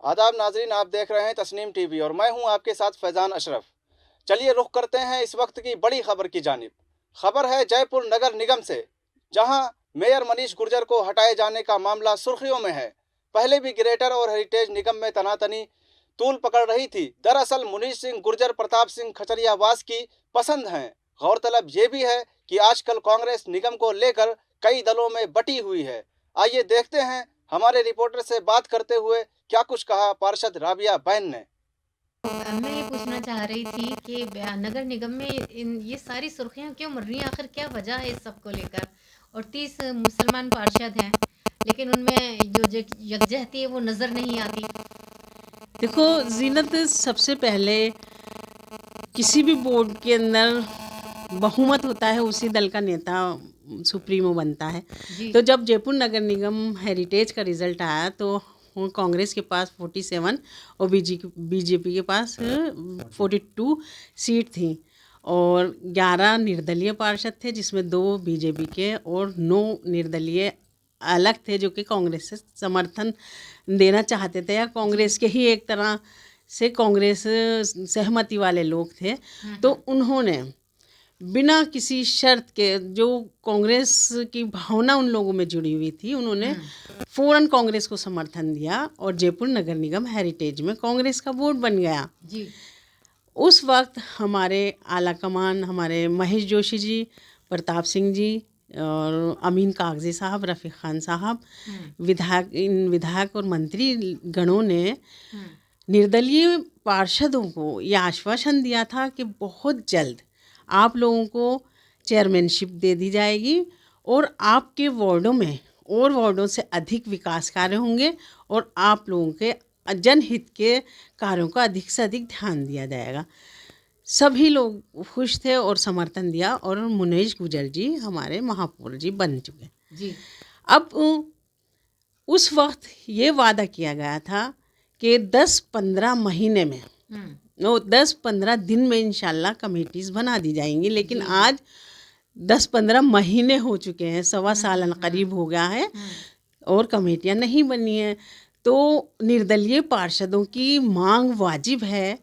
आदाब नाजरीन, आप देख रहे हैं तस्नीम टीवी और मैं हूं आपके साथ फैजान अशरफ। चलिए रुख करते हैं इस वक्त की बड़ी खबर की जानिब। खबर है जयपुर नगर निगम से, जहां मेयर मनीष गुर्जर को हटाए जाने का मामला सुर्खियों में है। पहले भी ग्रेटर और हेरिटेज निगम में तनातनी तूल पकड़ रही थी। दरअसल मनीष सिंह गुर्जर प्रताप सिंह खचरियावास की पसंद हैं। गौरतलब ये भी है कि आजकल कांग्रेस निगम को लेकर कई दलों में बटी हुई है। आइए देखते हैं हमारे रिपोर्टर से बात करते हुए क्या कुछ कहा पार्षद राबिया बैन ने। मैं ये पूछना चाह रही थी कि नगर निगम में ये सारी सुर्खियां क्यों मर रही हैं, आखिर क्या वजह है इस सब को लेकर। और 30 मुसलमान पार्षद हैं, लेकिन उनमें जो यकजहती है वो नज़र नहीं आती। देखो जीनत, सबसे पहले किसी भी बोर्ड के अंदर बहुमत होता है, उसी दल का नेता सुप्रीमो बनता है। तो जब जयपुर नगर निगम हेरिटेज का रिज़ल्ट आया तो कांग्रेस के पास 47 और बीजेपी के पास 42 सीट थी और 11 निर्दलीय पार्षद थे, जिसमें 2 बीजेपी के और 9 निर्दलीय अलग थे, जो कि कांग्रेस से समर्थन देना चाहते थे या कांग्रेस के ही एक तरह से कांग्रेस सहमति वाले लोग थे। तो उन्होंने बिना किसी शर्त के, जो कांग्रेस की भावना उन लोगों में जुड़ी हुई थी, उन्होंने फ़ौरन कांग्रेस को समर्थन दिया और जयपुर नगर निगम हेरिटेज में कांग्रेस का बोर्ड बन गया जी। उस वक्त हमारे आला कमान, हमारे महेश जोशी जी, प्रताप सिंह जी और अमीन कागजी साहब, रफ़ीक खान साहब, विधायक और मंत्री गणों ने निर्दलीय पार्षदों को यह आश्वासन दिया था कि बहुत जल्द आप लोगों को चेयरमैनशिप दे दी जाएगी और आपके वार्डों में और वार्डों से अधिक विकास कार्य होंगे और आप लोगों के जनहित के कार्यों का अधिक से अधिक ध्यान दिया जाएगा। सभी लोग खुश थे और समर्थन दिया और मनीष गुर्जर जी हमारे महापौर जी बन चुके जी। अब उस वक्त ये वादा किया गया था कि 10-15 महीने में 10-15 दिन में इंशाल्लाह कमेटीज़ बना दी जाएंगी, लेकिन आज 10-15 महीने हो चुके हैं, 1.25 साल करीब हो गया है और कमेटियां नहीं बनी हैं। तो निर्दलीय पार्षदों की मांग वाजिब है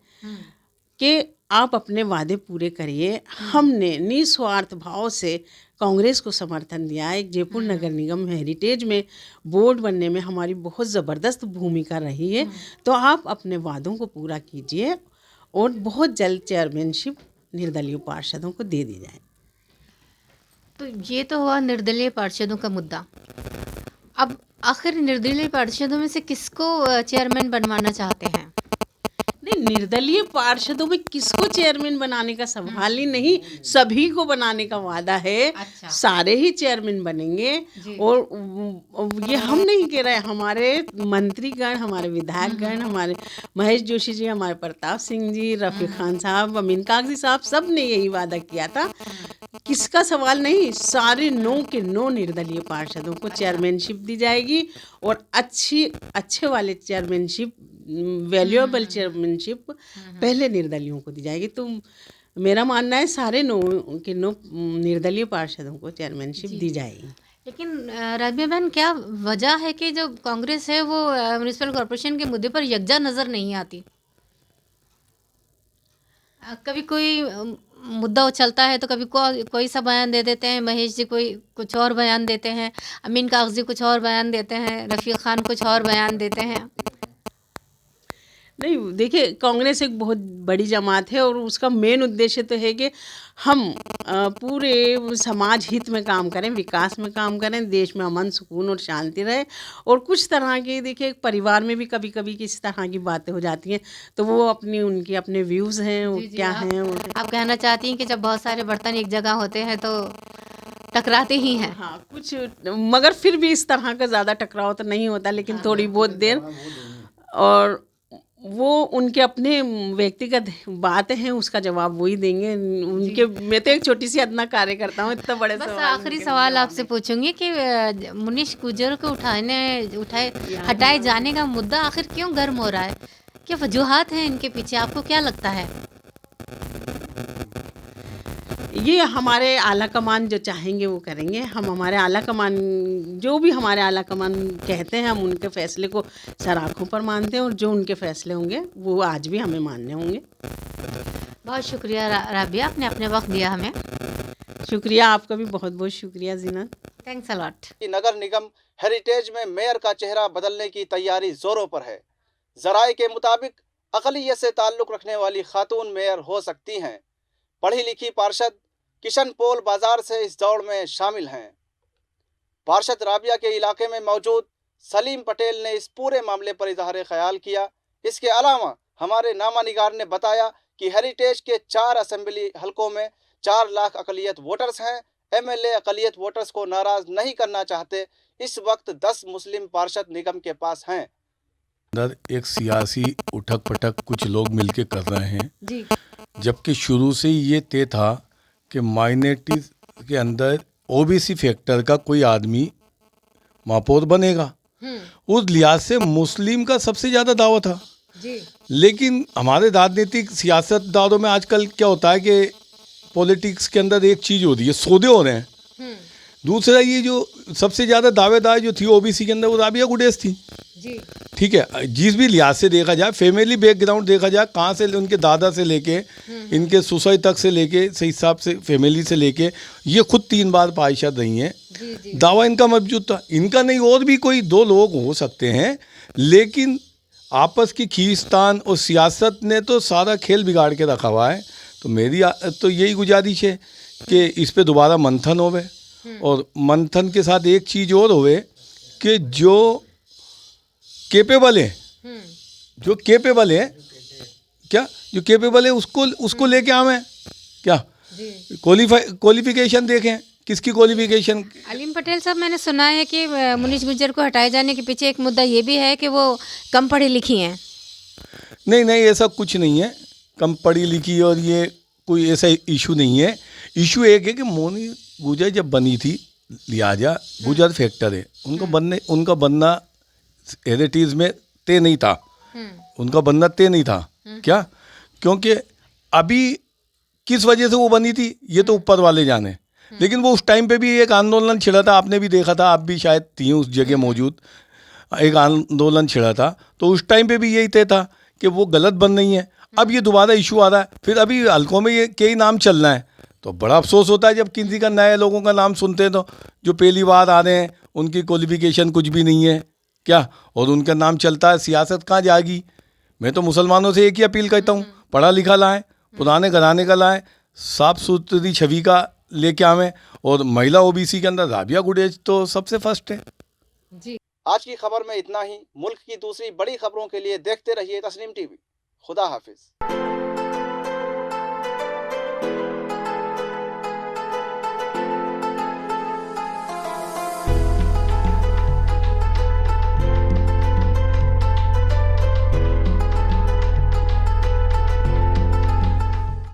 कि आप अपने वादे पूरे करिए। हमने निस्वार्थ भाव से कांग्रेस को समर्थन दिया है। जयपुर नगर निगम हेरिटेज में बोर्ड बनने में हमारी बहुत ज़बरदस्त भूमिका रही है। तो आप अपने वादों को पूरा कीजिए और बहुत जल्द चेयरमैनशिप निर्दलीय पार्षदों को दे दी जाए। तो ये तो हुआ निर्दलीय पार्षदों का मुद्दा। अब आखिर निर्दलीय पार्षदों में से किसको चेयरमैन बनवाना चाहते हैं? नहीं, निर्दलीय पार्षदों में किसको चेयरमैन बनाने का सवाल ही नहीं, सभी को बनाने का वादा है। अच्छा। सारे ही चेयरमैन बनेंगे और ये हम नहीं कह रहे, हमारे मंत्रीगण, हमारे विधायकगण, हमारे महेश जोशी जी, हमारे प्रताप सिंह जी, रफ़ीक खान साहब, अमीन कागजी साहब, सब ने यही वादा किया था। किसका सवाल नहीं, सारे 9 के 9 निर्दलीय पार्षदों को चेयरमैनशिप दी जाएगी और अच्छे वाले चेयरमैनशिप, वैल्यूएबल चेयरमैनशिप पहले निर्दलियों को दी जाएगी। तो मेरा मानना है सारे 9 के 9 निर्दलीय पार्षदों को चेयरमैनशिप दी जाएगी। लेकिन राबिया बहन, क्या वजह है कि जो कांग्रेस है वो म्यूनिसिपल कॉर्पोरेशन के मुद्दे पर यकजा नज़र नहीं आती? कभी कोई मुद्दा उछलता है तो कभी कोई सा बयान दे देते हैं, महेश जी कोई कुछ और बयान देते हैं, अमीन कागजी कुछ और बयान देते हैं, रफ़ीक खान कुछ और बयान देते हैं। नहीं, देखिए, कांग्रेस एक बहुत बड़ी जमात है और उसका मेन उद्देश्य तो है कि हम पूरे समाज हित में काम करें, विकास में काम करें, देश में अमन, सुकून और शांति रहे। और कुछ तरह की, देखिए, परिवार में भी कभी कभी किसी तरह की बातें हो जाती हैं, तो वो उनके अपने व्यूज़ हैं, वो क्या हैं। आप कहना चाहती हैं कि जब बहुत सारे बर्तन एक जगह होते हैं तो टकराते ही हैं। हाँ, कुछ, मगर फिर भी इस तरह का ज़्यादा टकराव तो नहीं होता, लेकिन थोड़ी बहुत देर, और वो उनके अपने व्यक्तिगत बातें हैं, उसका जवाब वही देंगे। उनके, मैं तो एक छोटी सी अदना कार्य करता हूँ, इतना बड़े बस आखिरी सवाल आपसे पूछूंगी कि मनीष गुर्जर को हटाए जाने का मुद्दा आखिर क्यों गर्म हो रहा है? क्या वजूहात हैं इनके पीछे, आपको क्या लगता है? ये हमारे आला कमान जो चाहेंगे वो करेंगे। हम हमारे आला कमान, जो भी हमारे आला कमान कहते हैं, हम उनके फैसले को सर आँखों पर मानते हैं और जो उनके फैसले होंगे वो आज भी हमें मानने होंगे। बहुत शुक्रिया राबिया, आपने अपने वक्त दिया हमें। शुक्रिया, आपका भी बहुत बहुत शुक्रिया जीना। Thanks a lot. कि नगर निगम हेरिटेज में मेयर का चेहरा बदलने की तैयारी जोरों पर है। जराए के मुताबिक अक़लियत से ताल्लुक़ रखने वाली खातून मेयर हो सकती हैं। पढ़ी लिखी पार्षद किशन पोल बाजार से इस दौड़ में शामिल हैं। पार्षद राबिया के इलाके में मौजूद सलीम पटेल ने इस पूरे मामले पर इजहार ख्याल किया। इसके अलावा हमारे नामा निगार ने बताया कि हेरिटेज के 4 असेंबली हलकों में 4 लाख अक़लियत वोटर्स हैं। MLA अक़लियत वोटर्स को नाराज नहीं करना चाहते। इस वक्त 10 मुस्लिम पार्षद निगम के पास हैं। अंदर एक सियासी उठक पटक कुछ लोग मिलके कर रहे हैं जी। जबकि शुरू से ये तय था कि माइनॉरिटी के अंदर OBC फैक्टर का कोई आदमी महापौर बनेगा। उस लिहाज से मुस्लिम का सबसे ज़्यादा दावा था जी। लेकिन हमारे राजनीतिक सियासतदानों में आजकल क्या होता है कि पॉलिटिक्स के अंदर एक चीज़ होती है, सौदे हो रहे हैं। दूसरा ये जो सबसे ज़्यादा दावेदार जो थी OBC के अंदर वो राबिया गुडेस थी। जी। ठीक है, जिस भी लिहाज से देखा जाए, फैमिली बैकग्राउंड देखा जाए, कहाँ से उनके दादा से लेके इनके सुसई तक से लेके सही हिसाब से फैमिली से लेके ये खुद 3 बार पार्षद रही हैं। जी जी। दावा इनका मौजूद था। इनका नहीं, और भी कोई 2 लोग हो सकते हैं, लेकिन आपस की खींचतान और सियासत ने तो सारा खेल बिगाड़ के रखा हुआ है। तो मेरी तो यही गुजारिश है कि इस पे दोबारा मंथन होवे और मंथन के साथ एक चीज़ और होवे कि जो कैपेबल है, जो कैपेबल है क्या, जो कैपेबल है उसको लेके आवे क्या, क्वालिफिकेशन देखें किसकी क्वालिफिकेशन। अलीम पटेल साहब, मैंने सुना है कि मुनीश गुर्जर को हटाए जाने के पीछे एक मुद्दा ये भी है कि वो कम पढ़ी लिखी हैं। नहीं, ऐसा कुछ नहीं है, कम पढ़ी लिखी और ये कोई ऐसा इशू नहीं है। इशू एक है कि मुनीश गुर्जर जब बनी थी, लिहाजा गुर्जर फैक्टर है, उनका बनना हेरिटेज में तय नहीं था। उनका बनना तय नहीं था। क्या, क्योंकि अभी किस वजह से वो बनी थी ये तो ऊपर वाले जाने, लेकिन वो उस टाइम पे भी एक आंदोलन छिड़ा था। आपने भी देखा था, आप भी शायद थी उस जगह मौजूद, एक आंदोलन छिड़ा था। तो उस टाइम पे भी यही तय था कि वो गलत बन रही है। अब ये दोबारा इशू आ रहा है, फिर अभी हल्कों में ये कई नाम चल रहा है, तो बड़ा अफसोस होता है जब किसी का नए लोगों का नाम सुनते हैं तो जो पहली बार आ रहे हैं उनकी क्वालिफिकेशन कुछ भी नहीं है क्या, और उनका नाम चलता है। सियासत कहाँ जाएगी। मैं तो मुसलमानों से एक ही अपील करता हूँ, पढ़ा लिखा लाएं, पुराने घराने का लाएं, साफ सुथरी छवि का लेके आवें, और महिला OBC के अंदर राबिया गुडेज तो सबसे फर्स्ट है जी। आज की खबर में इतना ही। मुल्क की दूसरी बड़ी खबरों के लिए देखते रहिए तस्नीम TV। खुदा हाफिज।